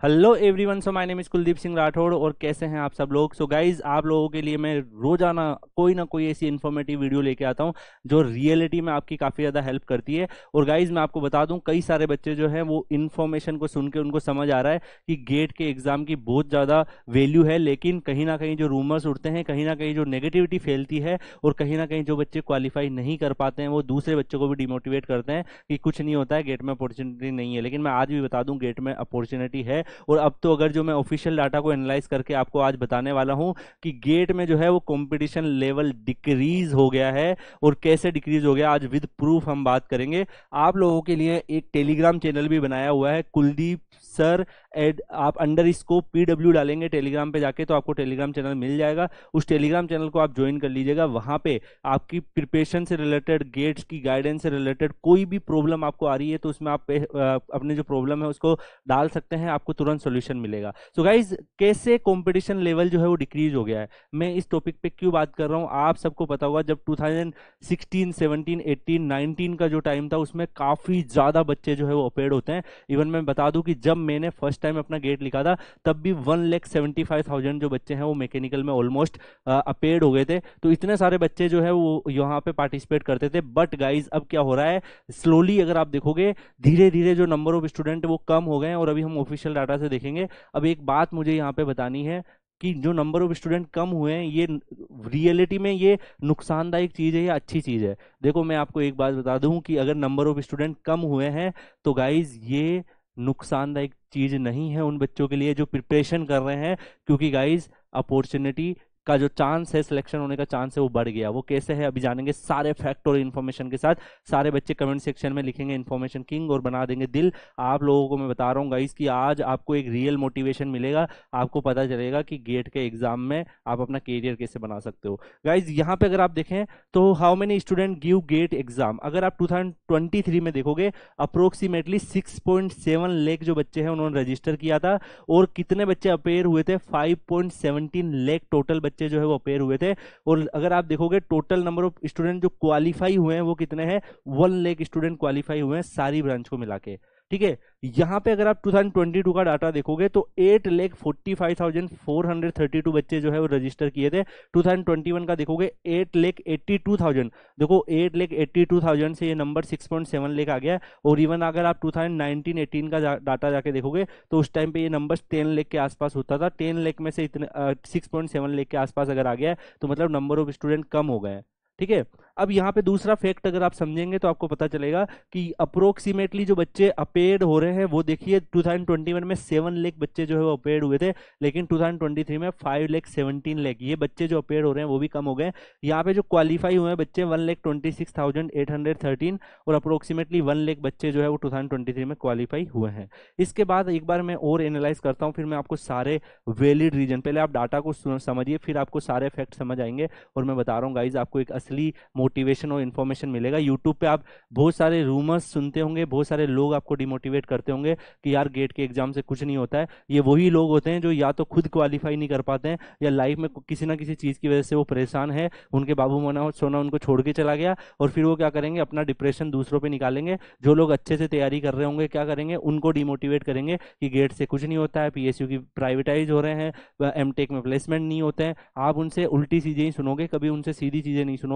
Hello everyone, so my name is Kuldeep Singh Rathore. और कैसे हैं आप सब लोग। सो गाइज, आप लोगों के लिए मैं रोजाना कोई ना कोई ऐसी इन्फॉर्मेटिव वीडियो लेके आता हूं जो रियलिटी में आपकी काफ़ी ज़्यादा हेल्प करती है। और गाइज, मैं आपको बता दूं, कई सारे बच्चे जो हैं वो इन्फॉर्मेशन को सुन के उनको समझ आ रहा है कि गेट के एग्जाम की बहुत ज़्यादा वैल्यू है, लेकिन कहीं ना कहीं जो रूमर्स उड़ते हैं, कहीं ना कहीं जो नेगेटिविटी फैलती है, और कहीं ना कहीं जो बच्चे क्वालिफाई नहीं कर पाते हैं वो दूसरे बच्चों को भी डिमोटिवेट करते हैं कि कुछ नहीं होता है, गेट में अपॉर्चुनिटी नहीं है। लेकिन मैं आज भी बता दूं, गेट में अपॉर्चुनिटी है। और अब तो अगर जो मैं ऑफिशियल डाटा को एनालाइज करके आपको आज बताने वाला हूं कि गेट में जो है वो कंपटीशन लेवल डिक्रीज हो गया है, और कैसे डिक्रीज हो गया आज विद प्रूफ हम बात करेंगे। आप लोगों के लिए एक टेलीग्राम चैनल भी बनाया हुआ है, कुलदीप सर एड, आप अंडर स्कोप PW डालेंगे टेलीग्राम पे जाके तो आपको टेलीग्राम चैनल मिल जाएगा। उस टेलीग्राम चैनल को आप ज्वाइन कर लीजिएगा। वहां पे आपकी प्रिपरेशन से रिलेटेड, गेट्स की गाइडेंस से रिलेटेड कोई भी प्रॉब्लम आपको आ रही है तो उसमें आप अपने जो प्रॉब्लम है उसको डाल सकते हैं, आपको तुरंत सॉल्यूशन मिलेगा। सो गाइज, कैसे कंपटीशन लेवल जो है वो डिक्रीज हो गया है, मैं इस टॉपिक पे क्यों बात कर रहा हूं, आप सबको पता होगा जब 2016, 17, 18, 19 का जो टाइम था उसमें काफी ज्यादा बच्चे जो है वो अपेयर्ड होते हैं। इवन मैं बता दूं कि जब मैंने फर्स्ट टाइम अपना गेट लिखा था तब भी 1,75,000 जो बच्चे हैं वो मैकेनिकल में ऑलमोस्ट अपेयर्ड हो गए थे। तो इतने सारे बच्चे जो है वो यहाँ पे पार्टिसिपेट करते थे। बट गाइज, अब क्या हो रहा है, स्लोली अगर आप देखोगे, धीरे धीरे जो नंबर ऑफ स्टूडेंट वो कम हो गए हैं। और अभी हम ऑफिशियल डाटा से देखेंगे। अब एक बात मुझे यहाँ पे बतानी है कि जो नंबर ऑफ स्टूडेंट कम हुए हैं, ये रियलिटी में ये नुकसानदायक चीज है या अच्छी चीज है। देखो, मैं आपको एक बात बता दूं कि अगर नंबर ऑफ स्टूडेंट कम हुए हैं तो गाइज ये नुकसानदायक चीज नहीं है उन बच्चों के लिए जो प्रिपरेशन कर रहे हैं, क्योंकि गाइज अपॉर्चुनिटी का जो चांस है, सिलेक्शन होने का चांस है, वो बढ़ गया। वो कैसे है अभी जानेंगे सारे फैक्ट और इन्फॉर्मेशन के साथ। सारे बच्चे कमेंट सेक्शन में लिखेंगे इन्फॉर्मेशन किंग और बना देंगे दिल। आप लोगों को मैं बता रहा हूँ गाइस कि आज आपको एक रियल मोटिवेशन मिलेगा। आपको पता चलेगा कि गेट के एग्जाम में आप अपना कैरियर कैसे बना सकते हो। गाइज, यहाँ पे अगर आप देखें तो how many student give GATE exam, अगर आप 2023 में देखोगे अप्रोक्सीमेटली 6.7 लाख जो बच्चे हैं उन्होंने रजिस्टर किया था। और कितने बच्चे अपेयर हुए थे, 5.17 लाख टोटल बच्चे जो है वो अपेयर हुए थे। और अगर आप देखोगे टोटल नंबर ऑफ स्टूडेंट जो क्वालिफाई हुए हैं वो कितने हैं, 1 लाख स्टूडेंट क्वालिफाई हुए हैं सारी ब्रांच को मिला के। ठीक है, यहां पे अगर आप 2022 का डाटा देखोगे तो 8,45,432 बच्चे जो है वो रजिस्टर किए थे। 2021 का देखोगे 8,82,000। देखो, 8,82,000 से ये नंबर 6.7 लाख आ गया। और इवन अगर आप 2019-18 का डाटा जाके देखोगे तो उस टाइम पे ये नंबर 10 लाख के आसपास होता था। 10 लाख में से इतने 6.7 लाख के आसपास अगर आ गया तो मतलब नंबर ऑफ स्टूडेंट कम हो गए हैं। ठीक है, अब यहाँ पे दूसरा फैक्ट अगर आप समझेंगे तो आपको पता चलेगा कि अप्रोक्सीमेटली जो बच्चे अपेयर्ड हो रहे हैं वो देखिए 2021 में 7 लाख बच्चे जो है वो अपेयर्ड हुए थे, लेकिन 2023 में 5,17,000 ये बच्चे जो अपेयर्ड हो रहे हैं वो भी कम हो गए। यहाँ पे जो क्वालिफाई हुए हैं बच्चे 1,26,813 और अप्रोक्सीमेटली 1 लाख बच्चे जो है वो 2023 में क्वालिफाई हुए हैं। इसके बाद एक बार मैं और एनालाइज करता हूँ, फिर मैं आपको सारे वैलिड रीजन, पहले आप डाटा को समझिए फिर आपको सारे फैक्ट समझ आएंगे। और मैं बता रहा हूँ गाइज, आपको एक असली मोटिवेशन और इन्फॉर्मेशन मिलेगा। यूट्यूब पे आप बहुत सारे रूमर्स सुनते होंगे, बहुत सारे लोग आपको डिमोटिवेट करते होंगे कि यार गेट के एग्जाम से कुछ नहीं होता है। ये वही लोग होते हैं जो या तो खुद क्वालिफाई नहीं कर पाते हैं या लाइफ में किसी ना किसी चीज की वजह से वो परेशान है, उनके बाबू मोना सोना उनको छोड़ के चला गया, और फिर वो क्या करेंगे, अपना डिप्रेशन दूसरों पे निकालेंगे। जो लोग अच्छे से तैयारी कर रहे होंगे क्या करेंगे, उनको डिमोटिवेट करेंगे कि गेट से कुछ नहीं होता है, PSU की प्राइवेटाइज हो रहे हैं, MTech में प्लेसमेंट नहीं होते हैं। आप उनसे उल्टी चीजें ही सुनोगे, कभी उनसे सीधी चीजें नहीं सुनोगे।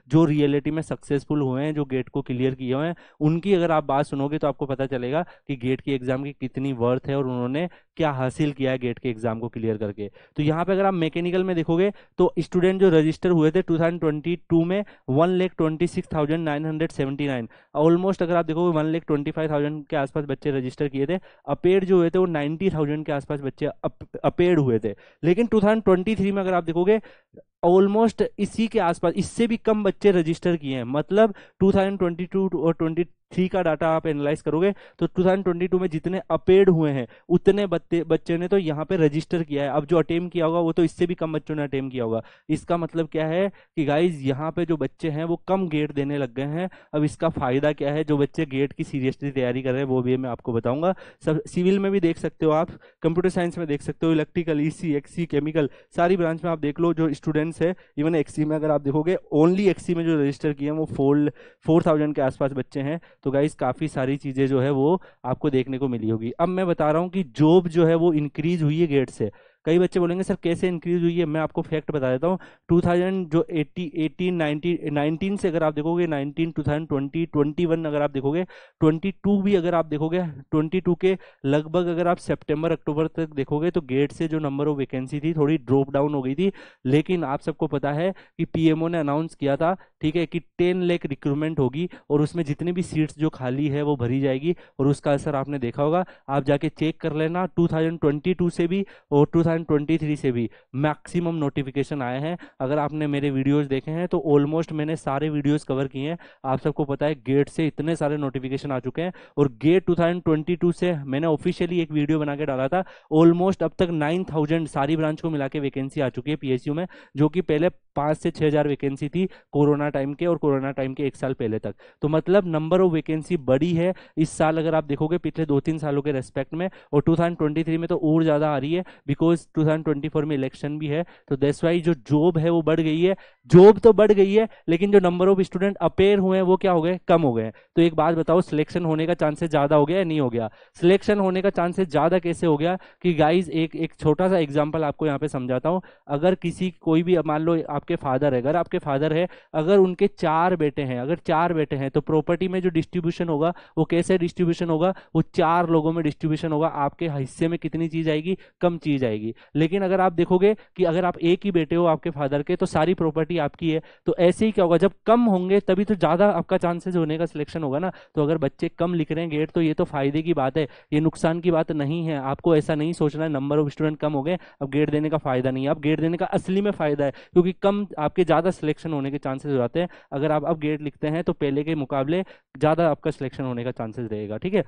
जो रियलिटी में सक्सेसफुल हुए हैं, जो गेट को क्लियर किए हुए हैं, उनकी अगर आप बात सुनोगे तो आपको पता चलेगा कि गेट की एग्जाम की कितनी वर्थ है और उन्होंने क्या हासिल किया है गेट के एग्जाम को क्लियर करके। तो यहाँ पे अगर आप मैकेनिकल में देखोगे तो स्टूडेंट जो रजिस्टर हुए थे 2022 में 1,26,979, ऑलमोस्ट अगर आप देखोगे 1,25,000 के आसपास बच्चे रजिस्टर किए थे। अपेड जो हुए थे वो 90,000 के आसपास बच्चे अपेड हुए थे। लेकिन 2023 में अगर आप देखोगे ऑलमोस्ट इसी के आसपास, इससे भी कम बच्चे रजिस्टर किए हैं। मतलब 2022 और 23 का डाटा आप एनालाइज करोगे तो 2022 में जितने अपेड हुए हैं उतने बच्चे ने तो यहाँ पे रजिस्टर किया है। अब जो अटेम्प्ट किया होगा वो तो इससे भी कम बच्चों ने अटेम्प्ट किया होगा। इसका मतलब क्या है कि गाइज यहाँ पे जो बच्चे हैं वो कम गेट देने लग गए हैं। अब इसका फायदा क्या है, जो बच्चे गेट की सीरियसली तैयारी कर रहे हैं वो भी मैं आपको बताऊंगा। सब सिविल में भी देख सकते हो आप, कंप्यूटर साइंस में देख सकते हो, इलेक्ट्रिकल, EC, XC, केमिकल, सारी ब्रांच में आप देख लो जो स्टूडेंट्स है। इवन XC में अगर आप देखोगे ओनली XC में जो रजिस्टर किए हैं वो 4,000 के आसपास बच्चे हैं। तो गाइज काफ़ी सारी चीज़ें जो है वो आपको देखने को मिली होगी। अब मैं बता रहा हूँ कि जॉब जो है वो इंक्रीज हुई है गेट से। कई बच्चे बोलेंगे सर कैसे इंक्रीज हुई है, मैं आपको फैक्ट बता देता हूँ। 2000 जो 19 से अगर आप देखोगे 19, 2020, 21 अगर आप देखोगे, 22 भी अगर आप देखोगे, 22 के लगभग अगर आप सितंबर अक्टूबर तक देखोगे तो गेट से जो नंबर ऑफ वैकेंसी थी थोड़ी ड्रॉप डाउन हो गई थी। लेकिन आप सबको पता है कि पीएमओ ने अनाउंस किया था, ठीक है, कि 10 लाख रिक्रूटमेंट होगी और उसमें जितनी भी सीट्स जो खाली है वो भरी जाएगी। और उसका असर आपने देखा होगा, आप जाके चेक कर लेना 2022 से भी और 2023 से भी मैक्सिमम नोटिफिकेशन आए हैं। अगर आपने मेरे वीडियोस देखे हैं तो ऑलमोस्ट मैंने सारे वीडियोस कवर किए हैं। आप सबको पता है गेट से इतने सारे नोटिफिकेशन आ चुके हैं। और गेट 2022 से मैंने ऑफिशियली एक वीडियो बना के डाला था, ऑलमोस्ट अब तक 9000 सारी ब्रांच को मिला के वैकेंसी आ चुकी है पीएसयू में, जो कि पहले 5 से 6000 वैकेंसी थी कोरोना टाइम के, और कोरोना टाइम के 1 साल पहले तक। तो मतलब नंबर ऑफ वैकेंसी बढ़ी है इस साल अगर आप देखोगे पिछले 2-3 सालों के रेस्पेक्ट में। और 2023 में तो और ज्यादा आ रही है, बिकॉज 2024 में इलेक्शन भी है। तो दैट्स वाई जो जॉब है वो बढ़ गई है। जॉब तो बढ़ गई है लेकिन जो नंबर ऑफ स्टूडेंट अपेयर हुए हैं वो क्या हो गए, कम हो गए। तो एक बात बताओ, सिलेक्शन होने का चांसेस ज्यादा हो गया या नहीं हो गया? सिलेक्शन होने का चांसेस ज्यादा कैसे हो गया कि गाइज एक एक छोटा सा एग्जांपल आपको यहाँ पे समझाता हूँ। अगर किसी कोई भी मान लो आपके फादर है, अगर आपके फादर है, अगर उनके 4 बेटे हैं, अगर 4 बेटे हैं तो प्रॉपर्टी में जो डिस्ट्रीब्यूशन होगा वो कैसे डिस्ट्रीब्यूशन होगा, वो 4 लोगों में डिस्ट्रीब्यूशन होगा। आपके हिस्से में कितनी चीज आएगी, कम चीज आएगी। लेकिन अगर आप देखोगे कि अगर आप एक ही बेटे हो आपके फादर के तो सारी प्रॉपर्टी आपकी है। तो ऐसे ही क्या होगा, जब कम होंगे तभी तो ज्यादा आपका चांसेस होने का सिलेक्शन होगा ना। तो अगर बच्चे कम लिख रहे हैं गेट तो ये तो फायदे की बात है, ये नुकसान की बात नहीं है। आपको ऐसा नहीं सोचना है नंबर ऑफ स्टूडेंट कम हो गए अब गेट देने का फायदा नहीं है। अब गेट देने का असली में फायदा है, क्योंकि कम आपके ज्यादा सिलेक्शन होने के चांसेस हो जाते हैं। अगर आप अब गेट लिखते हैं तो पहले के मुकाबले ज्यादा आपका सिलेक्शन होने का चांसेस रहेगा, ठीक है।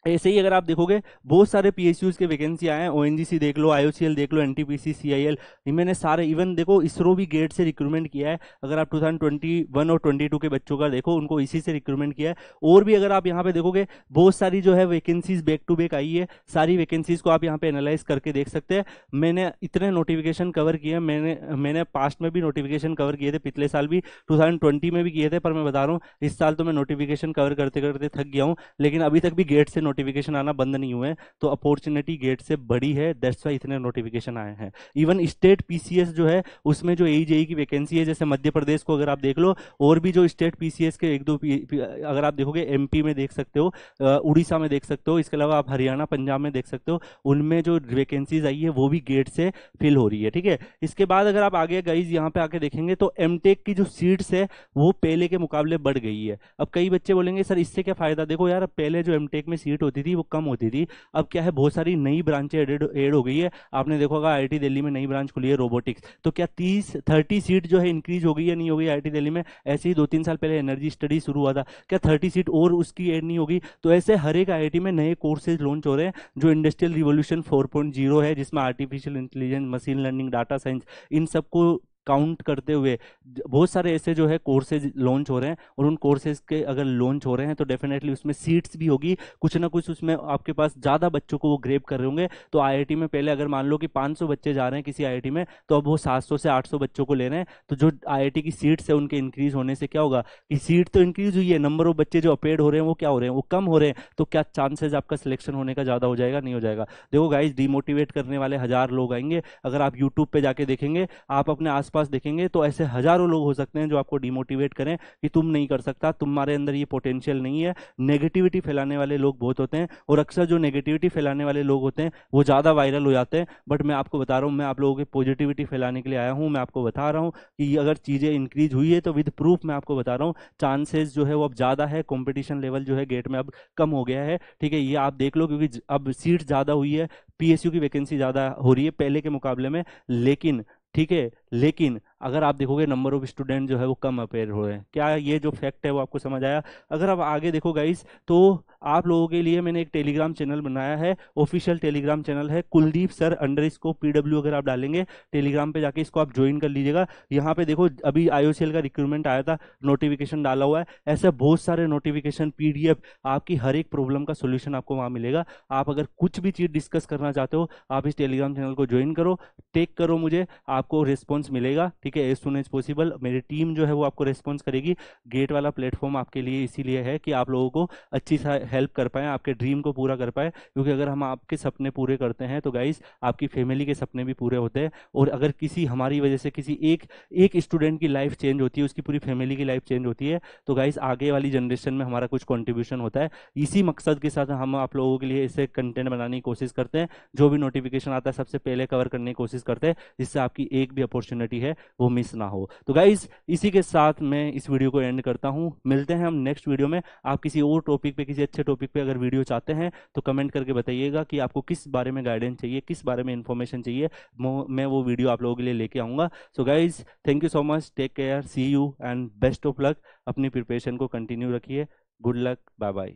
ऐसे ही अगर आप देखोगे बहुत सारे पीएसयूज के वैकेंसी आए हैं, ओएनजीसी देख लो, आईओसीएल देख लो, एनटीपीसी, सीआईएल, मैंने सारे, इवन देखो इसरो भी गेट से रिक्रूटमेंट किया है। अगर आप 2021 और 22 के बच्चों का देखो, उनको इसी से रिक्रूटमेंट किया है। और भी अगर आप यहाँ पे देखोगे बहुत सारी जो है वैकेंसीज बैक टू बैक आई है। सारी वैकेंसीज को आप यहाँ पे एनालाइज करके देख सकते हैं। मैंने इतने नोटिफिकेशन कवर किए हैं, मैंने पास्ट में भी नोटिफिकेशन कवर किए थे, पिछले साल भी 2020 में भी किए थे, पर मैं बता रहा हूँ इस साल तो मैं नोटिफिकेशन कवर करते करते थक गया हूँ। लेकिन अभी तक भी गेट से नोटिफिकेशन आना बंद नहीं हुए हैं, तो अपॉर्चुनिटी गेट से बड़ी है, दैट्स वाई इतने नोटिफिकेशन आए हैं। इवन स्टेट पीसीएस जो है उसमें जो एईजेई की वैकेंसी है, जैसे मध्य प्रदेश को अगर आप देख लो, और भी जो स्टेट पीसीएस के एक दो अगर आप देखोगे एमपी में देख सकते हो, उड़ीसा में देख सकते हो, इसके अलावा आप हरियाणा पंजाब में देख सकते हो, उनमें जो वैकेंसीज आई है वो भी गेट से फिल हो रही है, ठीक है। इसके बाद अगर आप आगे गाइज यहाँ पे आके देखेंगे तो एमटेक की जो सीट्स है वो पहले के मुकाबले बढ़ गई है। अब कई बच्चे बोलेंगे सर इससे क्या फायदा, देखो यार पहले जो एमटेक में सीट होती थी वो कम होती थी, अब क्या है बहुत सारी नई ब्रांचें ऐड हो गई है। आपने देखा होगा आईआईटी दिल्ली में नई ब्रांच खुली है रोबोटिक्स, तो क्या 30 सीट जो है इंक्रीज हो गई है, नहीं हो गई आईआईटी दिल्ली में? ऐसे ही 2-3 साल पहले एनर्जी स्टडी शुरू हुआ था, क्या 30 सीट और उसकी ऐड नहीं होगी? तो ऐसे हर एक आईआईटी में नए कोर्सेज लॉन्च हो रहे हैं, जो इंडस्ट्रियल रिवोल्यूशन 4.0 है, जिसमें artificial intelligence, machine learning, data science, इन सबको काउंट करते हुए बहुत सारे ऐसे जो है कोर्सेज लॉन्च हो रहे हैं। और उन कोर्सेज के अगर लॉन्च हो रहे हैं तो डेफिनेटली उसमें सीट्स भी होगी, कुछ ना कुछ उसमें आपके पास ज़्यादा बच्चों को वो ग्रेप कर रहे होंगे। तो आईआईटी में पहले अगर मान लो कि 500 बच्चे जा रहे हैं किसी आईआईटी में, तो अब वो 700 से 800 बच्चों को ले रहे हैं। तो जो आईआईटी की सीट्स है उनके इंक्रीज होने से क्या होगा कि सीट तो इंक्रीज हुई है, नंबर ऑफ बच्चे जो अपेड हो रहे हैं वो क्या हो रहे हैं, वो कम हो रहे हैं। तो क्या चांसेज आपका सिलेक्शन होने का ज़्यादा हो जाएगा, नहीं हो जाएगा? देखो गाइज, डिमोटिवेट करने वाले 1000 लोग आएंगे। अगर आप यूट्यूब पे जाके देखेंगे, आप अपने आसपास देखेंगे तो ऐसे हजारों लोग हो सकते हैं जो आपको डिमोटिवेट करें कि तुम नहीं कर सकता, तुम्हारे अंदर ये पोटेंशियल नहीं है। नेगेटिविटी फैलाने वाले लोग बहुत होते हैं, और अक्सर जो नेगेटिविटी फैलाने वाले लोग होते हैं वो ज़्यादा वायरल हो जाते हैं। बट मैं आपको बता रहा हूँ, मैं आप लोगों की पॉजिटिविटी फैलाने के लिए आया हूँ। मैं आपको बता रहा हूँ कि अगर चीज़ें इंक्रीज हुई है तो विद प्रूफ मैं आपको बता रहा हूँ चांसेस जो है वो अब ज़्यादा है, कॉम्पिटिशन लेवल जो है गेट में अब कम हो गया है, ठीक है। ये आप देख लो, क्योंकि अब सीट ज़्यादा हुई है, पीएसयू की वैकेंसी ज़्यादा हो रही है पहले के मुकाबले में। लेकिन ठीक है, लेकिन अगर आप देखोगे नंबर ऑफ स्टूडेंट जो है वो कम अपेयर हो रहे हैं। क्या ये जो फैक्ट है वो आपको समझ आया? अगर आप आगे देखो गाइस, तो आप लोगों के लिए मैंने एक टेलीग्राम चैनल बनाया है, ऑफिशियल टेलीग्राम चैनल है, कुलदीप सर _PW। अगर आप डालेंगे टेलीग्राम पे जाके इसको आप ज्वाइन कर लीजिएगा। यहाँ पे देखो अभी आईओसीएल का रिक्रूटमेंट आया था, नोटिफिकेशन डाला हुआ है। ऐसे बहुत सारे नोटिफिकेशन, पीडीएफ, आपकी हर एक प्रॉब्लम का सोल्यूशन आपको वहाँ मिलेगा। आप अगर कुछ भी चीज़ डिस्कस करना चाहते हो, आप इस टेलीग्राम चैनल को ज्वाइन करो, टेक करो, मुझे आपको रिस्पॉन्स रिस्पॉन्स मिलेगा, ठीक है, एज सुन एज पॉसिबल। मेरी टीम जो है वो आपको रिस्पॉन्स करेगी। गेट वाला प्लेटफॉर्म आपके लिए इसीलिए है कि आप लोगों को अच्छी सा हेल्प कर पाएँ, आपके ड्रीम को पूरा कर पाए, क्योंकि अगर हम आपके सपने पूरे करते हैं तो गाइस आपकी फैमिली के सपने भी पूरे होते हैं। और अगर किसी हमारी वजह से किसी एक स्टूडेंट की लाइफ चेंज होती है, उसकी पूरी फैमिली की लाइफ चेंज होती है, तो गाइस आगे वाली जनरेशन में हमारा कुछ कंट्रीब्यूशन होता है। इसी मकसद के साथ हम आप लोगों के लिए इसे कंटेंट बनाने की कोशिश करते हैं। जो भी नोटिफिकेशन आता है सबसे पहले कवर करने की कोशिश करते हैं, जिससे आपकी एक भी अपॉर्चुनिटी है वो मिस ना हो। तो गाइज इसी के साथ मैं इस वीडियो को एंड करता हूँ। मिलते हैं हम नेक्स्ट वीडियो में। आप किसी और टॉपिक पे, किसी अच्छे टॉपिक पे अगर वीडियो चाहते हैं तो कमेंट करके बताइएगा कि आपको किस बारे में गाइडेंस चाहिए, किस बारे में इंफॉर्मेशन चाहिए। मैं वो वीडियो आप लोगों के लिए लेके आऊँगा। So guys thank you so much, take care, see you and best of luck. अपनी प्रिपरेशन को कंटिन्यू रखिए। Good luck, bye bye.